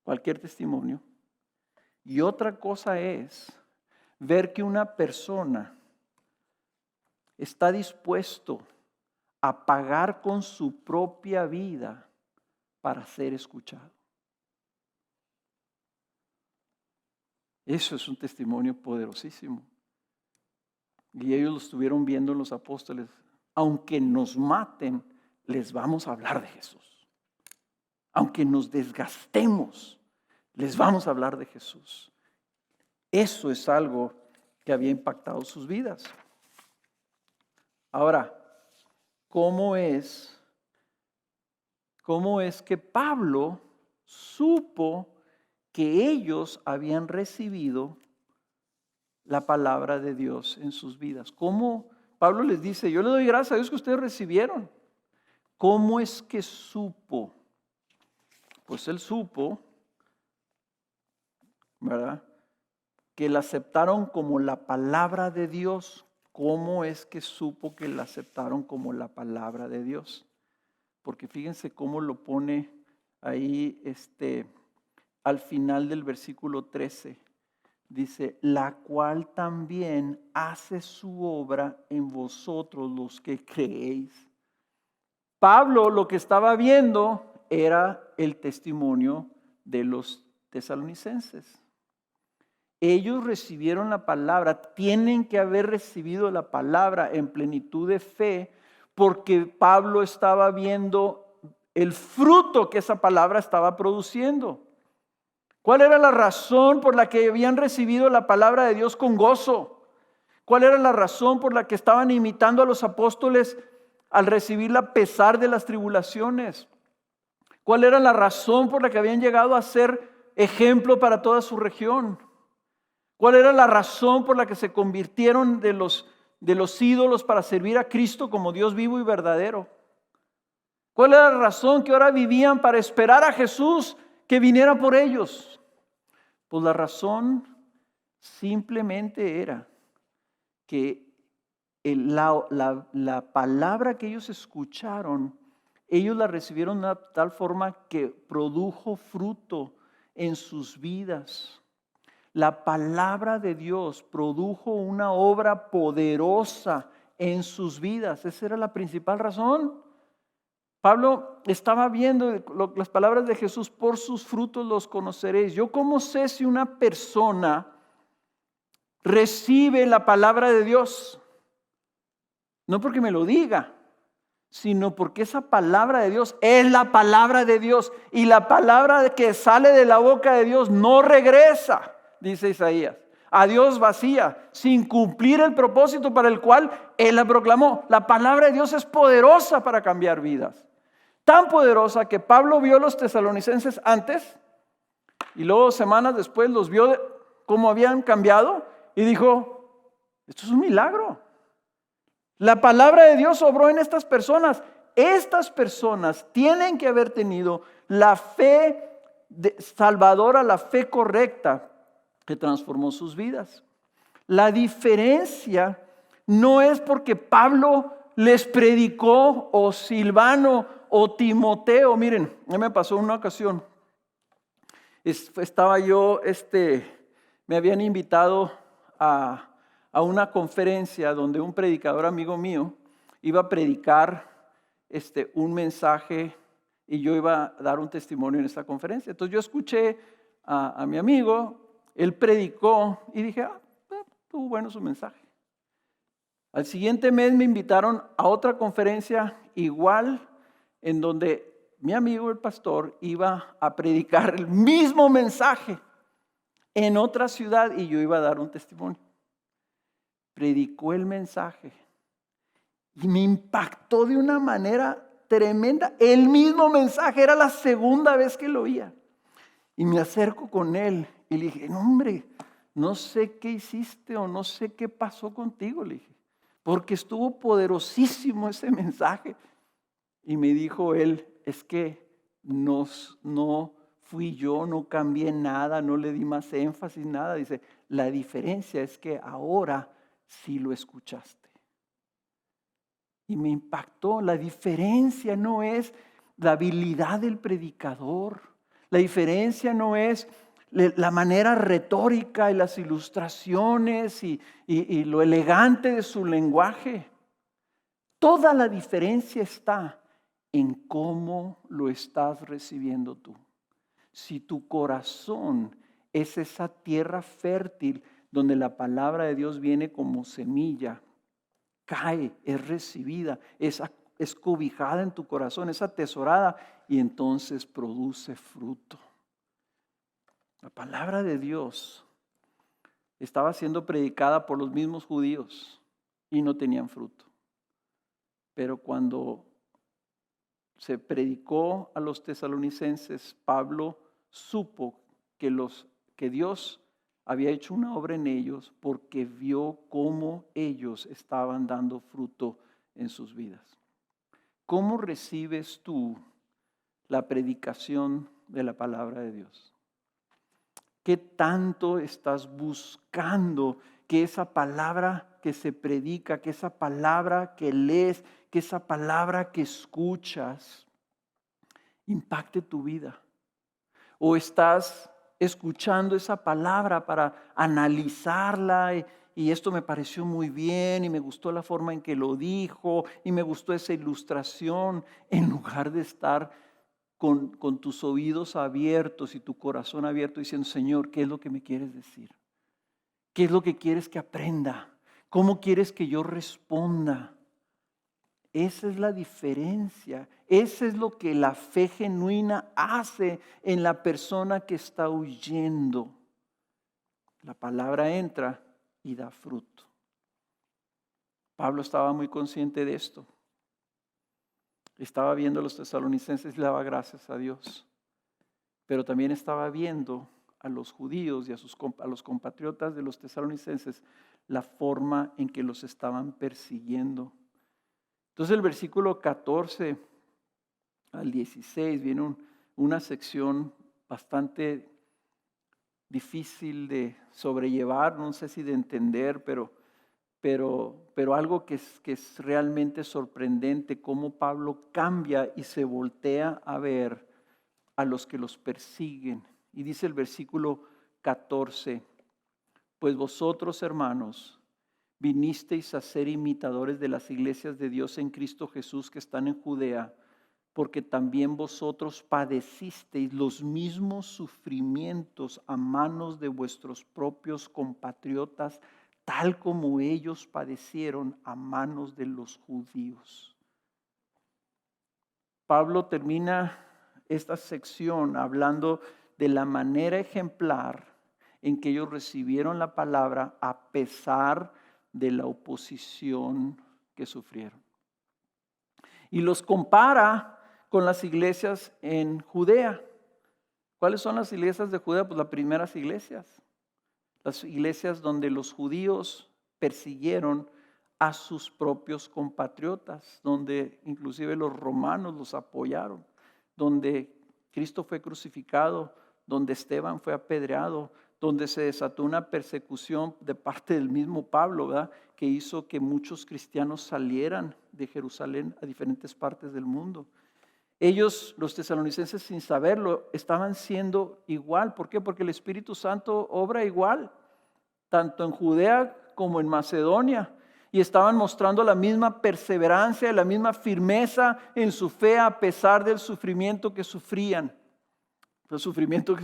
cualquier testimonio, y otra cosa es ver que una persona está dispuesto a pagar con su propia vida para ser escuchado. Eso es un testimonio poderosísimo. Y ellos lo estuvieron viendo los apóstoles. Aunque nos maten, les vamos a hablar de Jesús. Aunque nos desgastemos, les vamos a hablar de Jesús. Eso es algo que había impactado sus vidas. Ahora, ¿cómo es que Pablo supo que ellos habían recibido la palabra de Dios en sus vidas? ¿Cómo? Pablo les dice, yo le doy gracias a Dios que ustedes recibieron. ¿Cómo es que supo? Pues él supo, ¿verdad?, que la aceptaron como la palabra de Dios. ¿Cómo es que supo que la aceptaron como la palabra de Dios? Porque fíjense cómo lo pone ahí al final del versículo 13. Dice, la cual también hace su obra en vosotros los que creéis. Pablo lo que estaba viendo era el testimonio de los tesalonicenses. Ellos recibieron la palabra, tienen que haber recibido la palabra en plenitud de fe, porque Pablo estaba viendo el fruto que esa palabra estaba produciendo. ¿Cuál era la razón por la que habían recibido la palabra de Dios con gozo? ¿Cuál era la razón por la que estaban imitando a los apóstoles al recibirla a pesar de las tribulaciones? ¿Cuál era la razón por la que habían llegado a ser ejemplo para toda su región? ¿Cuál era la razón por la que se convirtieron de los ídolos para servir a Cristo como Dios vivo y verdadero? ¿Cuál era la razón que ahora vivían para esperar a Jesús que viniera por ellos? Pues la razón simplemente era que la palabra que ellos escucharon, ellos la recibieron de una tal forma que produjo fruto en sus vidas. La palabra de Dios produjo una obra poderosa en sus vidas. Esa era la principal razón. Pablo estaba viendo las palabras de Jesús, por sus frutos los conoceréis. Yo cómo sé si una persona recibe la palabra de Dios, no porque me lo diga, sino porque esa palabra de Dios es la palabra de Dios, y la palabra que sale de la boca de Dios no regresa, dice Isaías, a Dios vacía, sin cumplir el propósito para el cual Él la proclamó. La palabra de Dios es poderosa para cambiar vidas. Tan poderosa que Pablo vio a los tesalonicenses antes y luego semanas después los vio cómo habían cambiado y dijo, esto es un milagro. La palabra de Dios obró en estas personas. Estas personas tienen que haber tenido la fe salvadora, la fe correcta que transformó sus vidas. La diferencia no es porque Pablo les predicó, o Silvano o Timoteo. Miren, a mí me pasó una ocasión. Estaba yo, me habían invitado a una conferencia donde un predicador amigo mío iba a predicar un mensaje y yo iba a dar un testimonio en esta conferencia. Entonces yo escuché a mi amigo, él predicó y dije, estuvo bueno su mensaje. Al siguiente mes me invitaron a otra conferencia igual, en donde mi amigo el pastor iba a predicar el mismo mensaje en otra ciudad y yo iba a dar un testimonio. Predicó el mensaje y me impactó de una manera tremenda. El mismo mensaje, era la segunda vez que lo oía. Y me acerco con él y le dije, no, hombre, no sé qué hiciste o no sé qué pasó contigo, le dije, porque estuvo poderosísimo ese mensaje. Y me dijo él, es que no fui yo, no cambié nada, no le di más énfasis, nada. Dice, la diferencia es que ahora sí lo escuchaste. Y me impactó, la diferencia no es la habilidad del predicador, la diferencia no es la manera retórica y las ilustraciones y lo elegante de su lenguaje. Toda la diferencia está en cómo lo estás recibiendo tú. Si tu corazón es esa tierra fértil donde la palabra de Dios viene como semilla, cae, es recibida, es cobijada en tu corazón, es atesorada y entonces produce fruto. La palabra de Dios estaba siendo predicada por los mismos judíos y no tenían fruto. Pero cuando se predicó a los tesalonicenses, Pablo supo que Dios había hecho una obra en ellos porque vio cómo ellos estaban dando fruto en sus vidas. ¿Cómo recibes tú la predicación de la palabra de Dios? ¿Qué tanto estás buscando que esa palabra que se predica, que esa palabra que lees, que esa palabra que escuchas impacte tu vida? ¿O estás escuchando esa palabra para analizarla y esto me pareció muy bien y me gustó la forma en que lo dijo y me gustó esa ilustración, en lugar de estar con tus oídos abiertos y tu corazón abierto diciendo, Señor, ¿qué es lo que me quieres decir? ¿Qué es lo que quieres que aprenda? ¿Cómo quieres que yo responda? Esa es la diferencia. Eso es lo que la fe genuina hace en la persona que está huyendo. La palabra entra y da fruto. Pablo estaba muy consciente de esto. Estaba viendo a los tesalonicenses y le daba gracias a Dios. Pero también estaba viendo a los judíos y a los compatriotas de los tesalonicenses la forma en que los estaban persiguiendo. Entonces el versículo 14 al 16 viene una sección bastante difícil de sobrellevar, no sé si de entender, pero algo que es realmente sorprendente, cómo Pablo cambia y se voltea a ver a los que los persiguen. Y dice el versículo 14, pues vosotros, hermanos, vinisteis a ser imitadores de las iglesias de Dios en Cristo Jesús que están en Judea, porque también vosotros padecisteis los mismos sufrimientos a manos de vuestros propios compatriotas, tal como ellos padecieron a manos de los judíos. Pablo termina esta sección hablando de la manera ejemplar en que ellos recibieron la palabra a pesar de la oposición que sufrieron. Y los compara con las iglesias en Judea. ¿Cuáles son las iglesias de Judea? Pues las primeras iglesias. Las iglesias donde los judíos persiguieron a sus propios compatriotas, donde inclusive los romanos los apoyaron, donde Cristo fue crucificado, donde Esteban fue apedreado, donde se desató una persecución de parte del mismo Pablo, ¿verdad?, que hizo que muchos cristianos salieran de Jerusalén a diferentes partes del mundo. Ellos, los tesalonicenses, sin saberlo, estaban siendo igual. ¿Por qué? Porque el Espíritu Santo obra igual, tanto en Judea como en Macedonia. Y estaban mostrando la misma perseverancia, la misma firmeza en su fe a pesar del sufrimiento que sufrían. El sufrimiento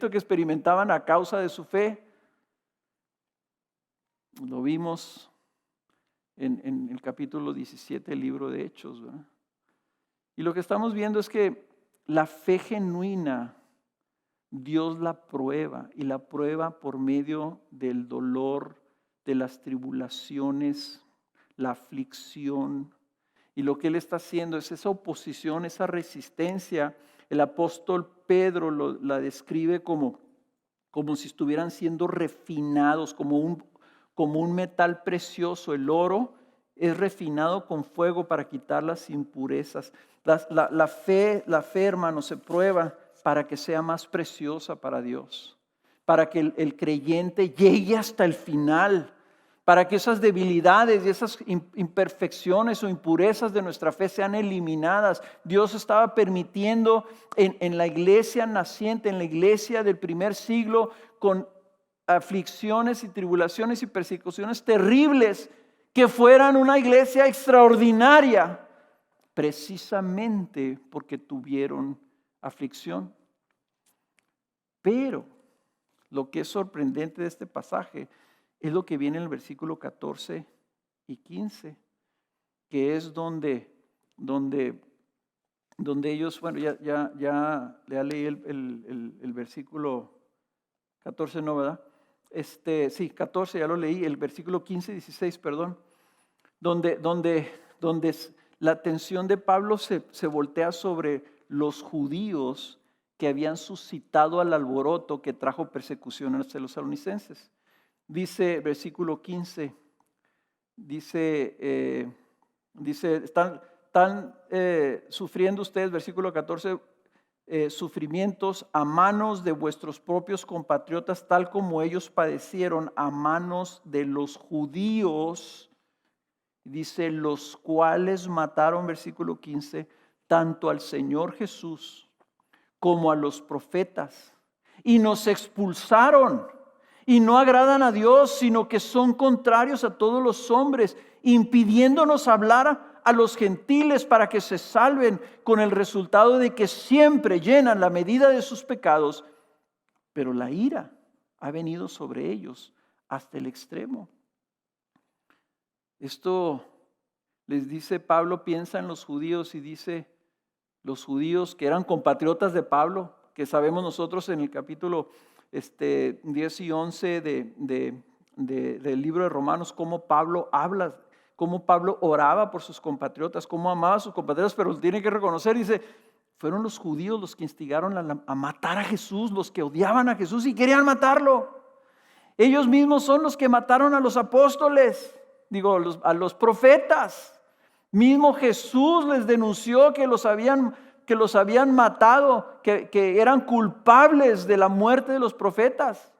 que experimentaban a causa de su fe. Lo vimos en el capítulo 17 del libro de Hechos, ¿verdad? Y lo que estamos viendo es que la fe genuina, Dios la prueba, y la prueba por medio del dolor, de las tribulaciones, la aflicción. Y lo que Él está haciendo es esa oposición, esa resistencia. El apóstol Pedro la describe como si estuvieran siendo refinados, como un metal precioso, el oro, es refinado con fuego para quitar las impurezas. La fe, hermanos, se prueba para que sea más preciosa para Dios, para que el creyente llegue hasta el final, para que esas debilidades y esas imperfecciones o impurezas de nuestra fe sean eliminadas. Dios estaba permitiendo en la iglesia naciente, en la iglesia del primer siglo, con aflicciones y tribulaciones y persecuciones terribles, que fueran una iglesia extraordinaria, precisamente porque tuvieron aflicción. Pero lo que es sorprendente de este pasaje es lo que viene en el versículo 14 y 15, que es donde ellos, bueno, ya leí el versículo 14, ¿no, verdad? Sí, 14 ya lo leí, el versículo 15 y 16, perdón, donde la atención de Pablo se voltea sobre los judíos que habían suscitado al alboroto que trajo persecución a los tesalonicenses. Dice, versículo 15, dice, están sufriendo ustedes, versículo 14, sufrimientos a manos de vuestros propios compatriotas, tal como ellos padecieron a manos de los judíos. Dice, los cuales mataron, versículo 15, tanto al Señor Jesús como a los profetas, y nos expulsaron, y no agradan a Dios, sino que son contrarios a todos los hombres, impidiéndonos hablar a los gentiles para que se salven, con el resultado de que siempre llenan la medida de sus pecados, pero la ira ha venido sobre ellos hasta el extremo. Esto les dice Pablo, piensa en los judíos y dice, los judíos que eran compatriotas de Pablo, que sabemos nosotros en el capítulo 10 y 11 del libro de Romanos, cómo Pablo habla, cómo Pablo oraba por sus compatriotas, cómo amaba a sus compatriotas, pero tiene que reconocer, dice, fueron los judíos los que instigaron a matar a Jesús, los que odiaban a Jesús y querían matarlo. Ellos mismos son los que mataron a los apóstoles, a los profetas. Mismo Jesús les denunció que los habían matado, que eran culpables de la muerte de los profetas.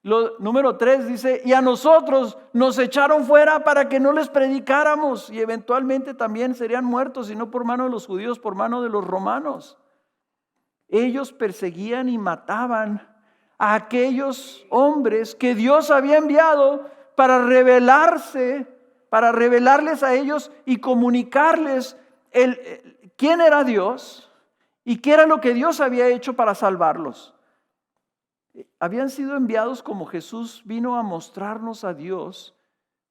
Número 3 dice, y a nosotros nos echaron fuera para que no les predicáramos, y eventualmente también serían muertos, y no por mano de los judíos, por mano de los romanos. Ellos perseguían y mataban a aquellos hombres que Dios había enviado para revelarles a ellos y comunicarles quién era Dios y qué era lo que Dios había hecho para salvarlos. Habían sido enviados como Jesús vino a mostrarnos a Dios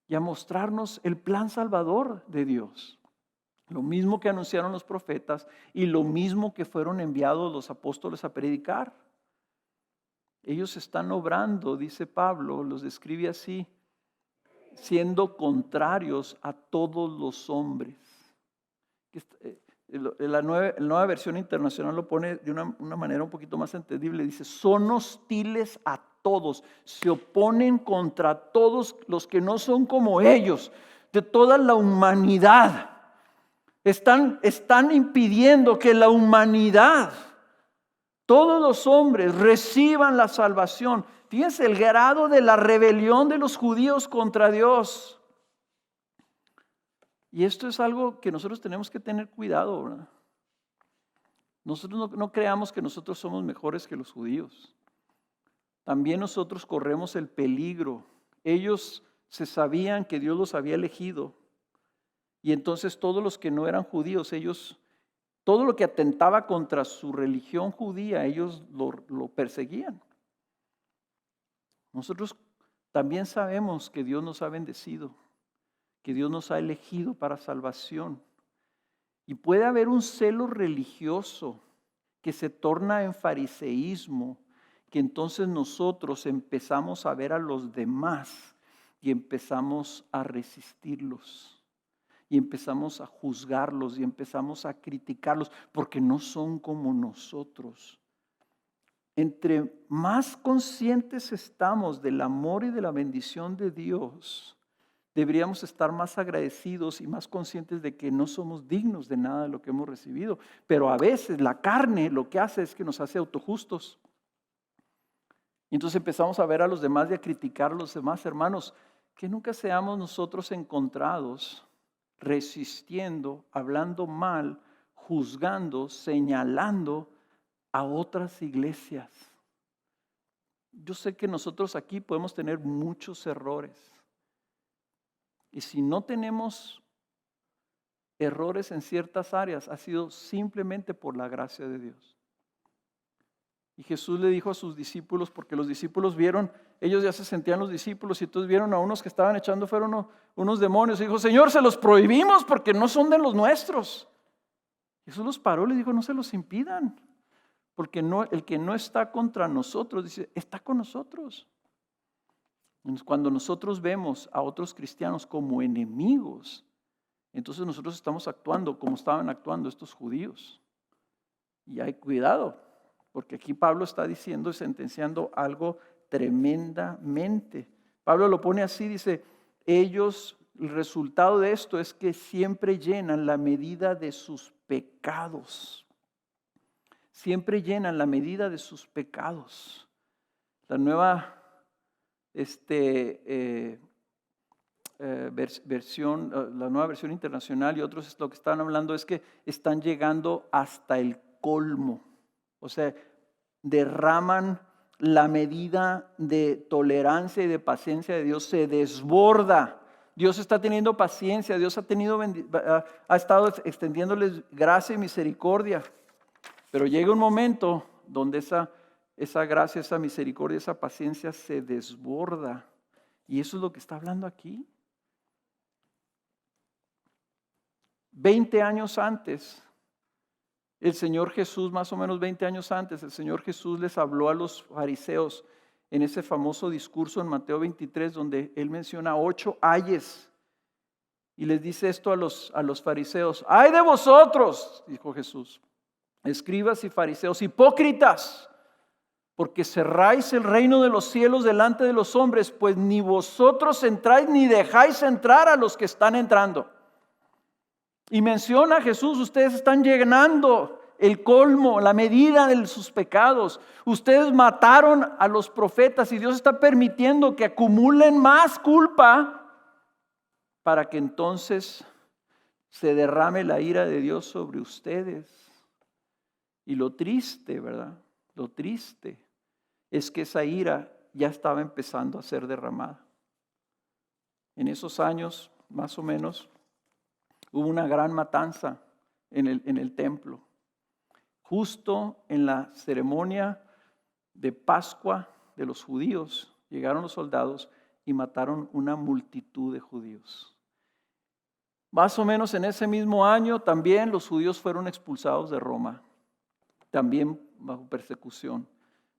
y a mostrarnos el plan salvador de Dios. Lo mismo que anunciaron los profetas y lo mismo que fueron enviados los apóstoles a predicar. Ellos están obrando, dice Pablo, los describe así, siendo contrarios a todos los hombres. La nueva versión internacional lo pone de una manera un poquito más entendible. Dice, son hostiles a todos, se oponen contra todos los que no son como ellos, de toda la humanidad. Están impidiendo que la humanidad, todos los hombres, reciban la salvación. Fíjense el grado de la rebelión de los judíos contra Dios. Y esto es algo que nosotros tenemos que tener cuidado, ¿verdad? Nosotros no creamos que nosotros somos mejores que los judíos. También nosotros corremos el peligro. Ellos se sabían que Dios los había elegido. Y entonces todos los que no eran judíos, todo lo que atentaba contra su religión judía, ellos lo perseguían. Nosotros también sabemos que Dios nos ha bendecido, que Dios nos ha elegido para salvación. Y puede haber un celo religioso que se torna en fariseísmo, que entonces nosotros empezamos a ver a los demás y empezamos a resistirlos. Y empezamos a juzgarlos y empezamos a criticarlos porque no son como nosotros. Entre más conscientes estamos del amor y de la bendición de Dios, deberíamos estar más agradecidos y más conscientes de que no somos dignos de nada de lo que hemos recibido. Pero a veces la carne lo que hace es que nos hace autojustos. Y entonces empezamos a ver a los demás y a criticar a los demás. Hermanos, que nunca seamos nosotros encontrados resistiendo, hablando mal, juzgando, señalando a otras iglesias. Yo sé que nosotros aquí podemos tener muchos errores. Y si no tenemos errores en ciertas áreas, ha sido simplemente por la gracia de Dios. Y Jesús le dijo a sus discípulos, porque los discípulos vieron, ellos ya se sentían los discípulos, y entonces vieron a unos que estaban echando fuera unos demonios. Y dijo, Señor, se los prohibimos porque no son de los nuestros. Jesús los paró y les dijo, no se los impidan. Porque el que no está contra nosotros, dice, está con nosotros. Cuando nosotros vemos a otros cristianos como enemigos, entonces nosotros estamos actuando como estaban actuando estos judíos. Y hay cuidado, porque aquí Pablo está diciendo y sentenciando algo tremendamente. Pablo lo pone así, dice, ellos, el resultado de esto es que siempre llenan la medida de sus pecados. Siempre llenan la medida de sus pecados. La nueva la nueva versión internacional y otros lo que están hablando es que están llegando hasta el colmo. O sea, derraman la medida de tolerancia y de paciencia de Dios, se desborda. Dios está teniendo paciencia, Dios ha estado extendiéndoles gracia y misericordia. Pero llega un momento donde esa gracia, esa misericordia, esa paciencia se desborda. Y eso es lo que está hablando aquí. 20 años antes, el Señor Jesús, más o menos 20 años antes, el Señor Jesús les habló a los fariseos en ese famoso discurso en Mateo 23, donde Él menciona 8 ayes. Y les dice esto a los fariseos. ¡Ay de vosotros!, dijo Jesús, escribas y fariseos, hipócritas, porque cerráis el reino de los cielos delante de los hombres, pues ni vosotros entráis ni dejáis entrar a los que están entrando. Y menciona a Jesús, ustedes están llenando el colmo, la medida de sus pecados. Ustedes mataron a los profetas y Dios está permitiendo que acumulen más culpa para que entonces se derrame la ira de Dios sobre ustedes. Y lo triste, ¿verdad? Lo triste es que esa ira ya estaba empezando a ser derramada. En esos años, más o menos, hubo una gran matanza en el templo. Justo en la ceremonia de Pascua de los judíos, llegaron los soldados y mataron una multitud de judíos. Más o menos en ese mismo año también los judíos fueron expulsados de Roma, también bajo persecución.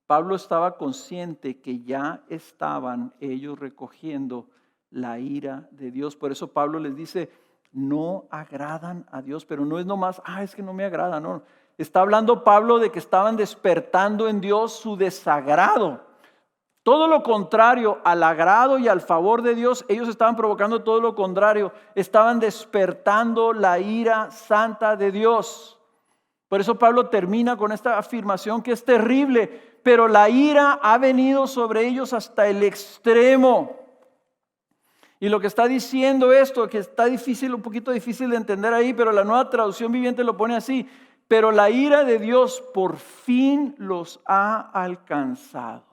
Pablo estaba consciente que ya estaban ellos recogiendo la ira de Dios. Por eso Pablo les dice, no agradan a Dios, pero no es nomás, es que no me agrada, no. Está hablando Pablo de que estaban despertando en Dios su desagrado. Todo lo contrario al agrado y al favor de Dios, ellos estaban provocando todo lo contrario. Estaban despertando la ira santa de Dios. Por eso Pablo termina con esta afirmación que es terrible, pero la ira ha venido sobre ellos hasta el extremo. Y lo que está diciendo esto, que está difícil, un poquito difícil de entender ahí, pero la Nueva Traducción Viviente lo pone así, pero la ira de Dios por fin los ha alcanzado.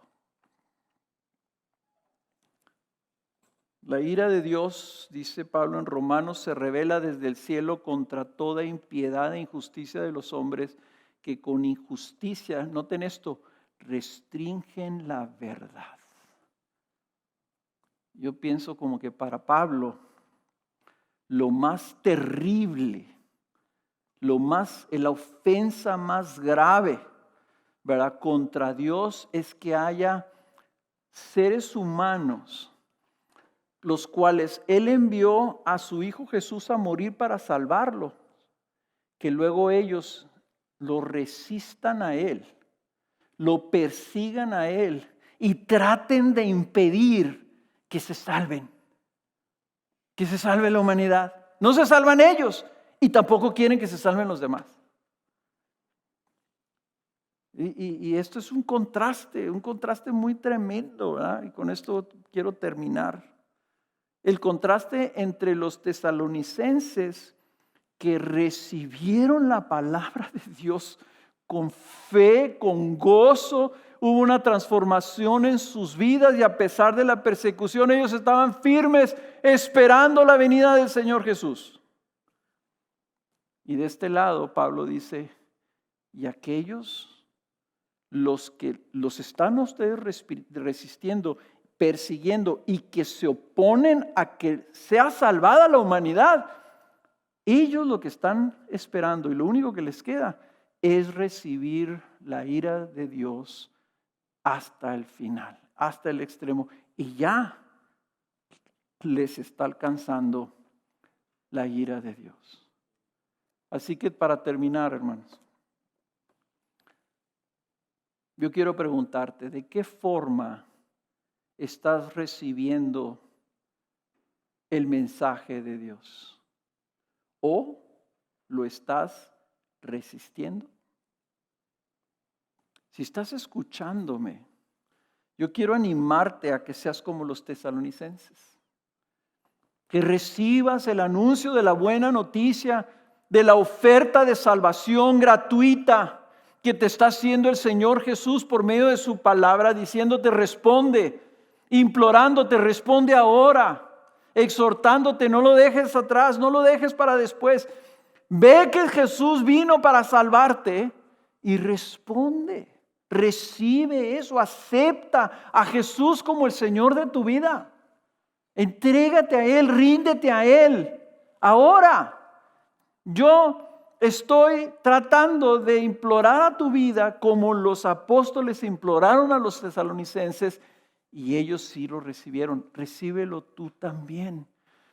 La ira de Dios, dice Pablo en Romanos, se revela desde el cielo contra toda impiedad e injusticia de los hombres que con injusticia, noten esto, restringen la verdad. Yo pienso como que para Pablo lo más terrible, la ofensa más grave, ¿verdad?, contra Dios es que haya seres humanos los cuales Él envió a su Hijo Jesús a morir para salvarlo, que luego ellos lo resistan a Él, lo persigan a Él y traten de impedir que se salven. que se salve la humanidad. No se salvan ellos y tampoco quieren que se salven los demás. Y esto es un contraste muy tremendo, ¿verdad? Y con esto quiero terminar. El contraste entre los tesalonicenses que recibieron la palabra de Dios con fe, con gozo, hubo una transformación en sus vidas y a pesar de la persecución ellos estaban firmes esperando la venida del Señor Jesús. Y de este lado Pablo dice, y aquellos los que los están ustedes resistiendo, persiguiendo y que se oponen a que sea salvada la humanidad, ellos lo que están esperando y lo único que les queda es recibir la ira de Dios hasta el final, hasta el extremo. Y ya les está alcanzando la ira de Dios. Así que para terminar, hermanos, yo quiero preguntarte, ¿de qué forma estás recibiendo el mensaje de Dios? ¿O lo estás resistiendo? Si estás escuchándome, yo quiero animarte a que seas como los tesalonicenses. Que recibas el anuncio de la buena noticia, de la oferta de salvación gratuita que te está haciendo el Señor Jesús por medio de su palabra, diciéndote responde, implorándote responde ahora, exhortándote no lo dejes atrás, no lo dejes para después. Ve que Jesús vino para salvarte y responde, recibe eso, acepta a Jesús como el Señor de tu vida. Entrégate a Él, ríndete a Él. Ahora, yo estoy tratando de implorar a tu vida como los apóstoles imploraron a los tesalonicenses y ellos sí lo recibieron. Recíbelo tú también,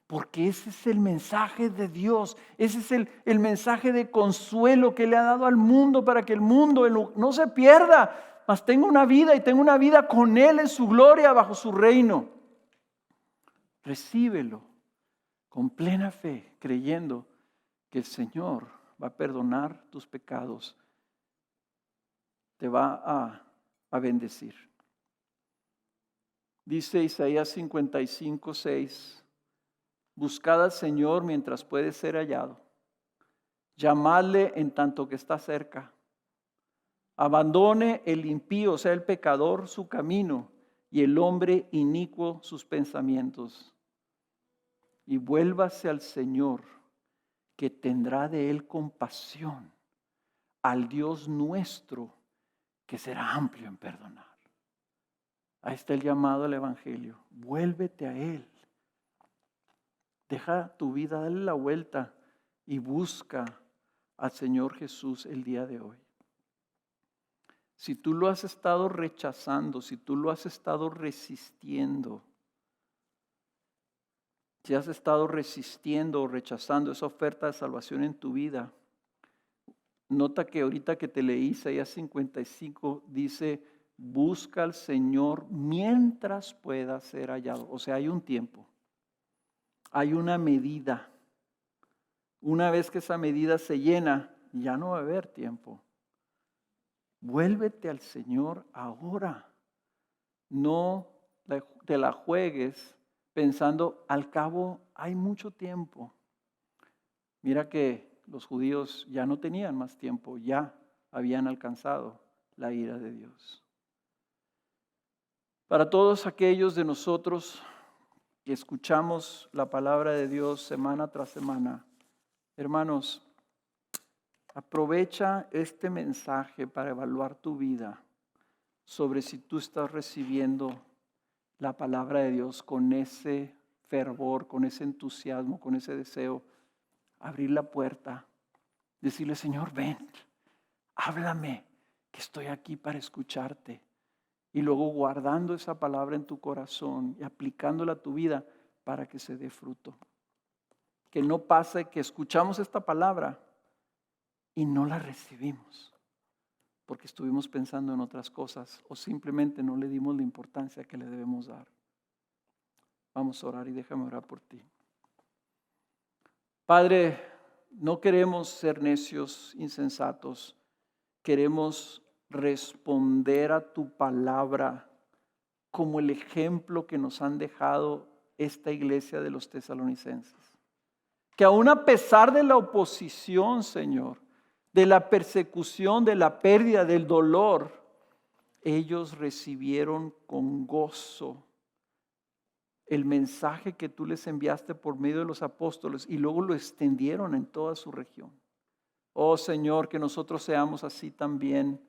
porque ese es el mensaje de Dios. Ese es el mensaje de consuelo que le ha dado al mundo para que el mundo no se pierda, mas tenga una vida y tenga una vida con Él en su gloria bajo su reino. Recíbelo con plena fe, creyendo que el Señor va a perdonar tus pecados, te va a bendecir. Dice Isaías 55:6, buscad al Señor mientras puede ser hallado, llamadle en tanto que está cerca. Abandone el impío, o sea el pecador, su camino, y el hombre inicuo sus pensamientos. Y vuélvase al Señor, que tendrá de él compasión, al Dios nuestro, que será amplio en perdonar. Ahí está el llamado al Evangelio. Vuélvete a Él. Deja tu vida, dale la vuelta y busca al Señor Jesús el día de hoy. Si tú lo has estado rechazando, si tú lo has estado resistiendo, si has estado resistiendo o rechazando esa oferta de salvación en tu vida, nota que ahorita que te leí Isaías 55 dice, busca al Señor mientras pueda ser hallado. O sea, hay un tiempo, hay una medida. Una vez que esa medida se llena, ya no va a haber tiempo. Vuélvete al Señor ahora. No te la juegues pensando, al cabo hay mucho tiempo. Mira que los judíos ya no tenían más tiempo, ya habían alcanzado la ira de Dios. Para todos aquellos de nosotros que escuchamos la palabra de Dios semana tras semana, hermanos, aprovecha este mensaje para evaluar tu vida sobre si tú estás recibiendo la palabra de Dios con ese fervor, con ese entusiasmo, con ese deseo. Abrir la puerta, decirle, Señor, ven, háblame, que estoy aquí para escucharte. Y luego guardando esa palabra en tu corazón y aplicándola a tu vida para que se dé fruto. Que no pase que escuchamos esta palabra y no la recibimos porque estuvimos pensando en otras cosas o simplemente no le dimos la importancia que le debemos dar. Vamos a orar y déjame orar por ti. Padre, no queremos ser necios, insensatos. Queremos responder a tu palabra como el ejemplo que nos han dejado esta iglesia de los tesalonicenses. Que aún a pesar de la oposición, Señor, de la persecución, de la pérdida, del dolor, ellos recibieron con gozo el mensaje que tú les enviaste por medio de los apóstoles y luego lo extendieron en toda su región. Oh Señor, que nosotros seamos así también,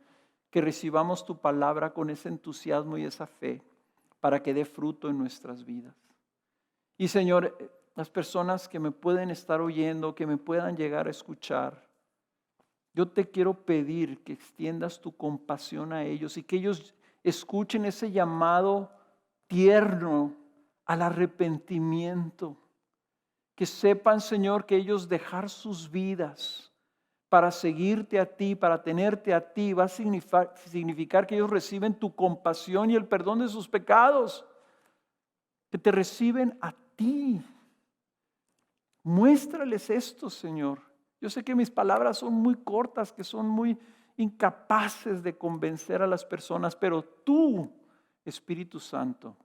que recibamos tu palabra con ese entusiasmo y esa fe para que dé fruto en nuestras vidas. Y Señor, las personas que me pueden estar oyendo, que me puedan llegar a escuchar, yo te quiero pedir que extiendas tu compasión a ellos y que ellos escuchen ese llamado tierno al arrepentimiento. Que sepan, Señor, que ellos dejar sus vidas para seguirte a ti, para tenerte a ti, va a significar que ellos reciben tu compasión y el perdón de sus pecados. Que te reciben a ti. Muéstrales esto, Señor. Yo sé que mis palabras son muy cortas, que son muy incapaces de convencer a las personas, pero tú, Espíritu Santo,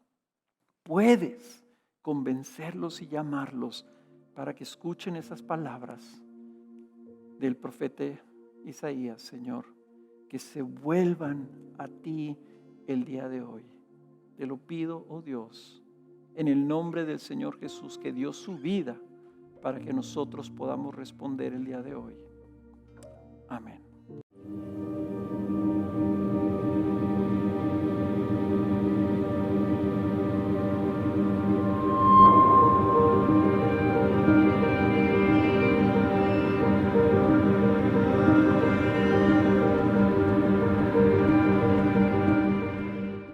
puedes convencerlos y llamarlos para que escuchen esas palabras del profeta Isaías, Señor, que se vuelvan a ti el día de hoy. Te lo pido, oh Dios, en el nombre del Señor Jesús, que dio su vida para que nosotros podamos responder el día de hoy. Amén.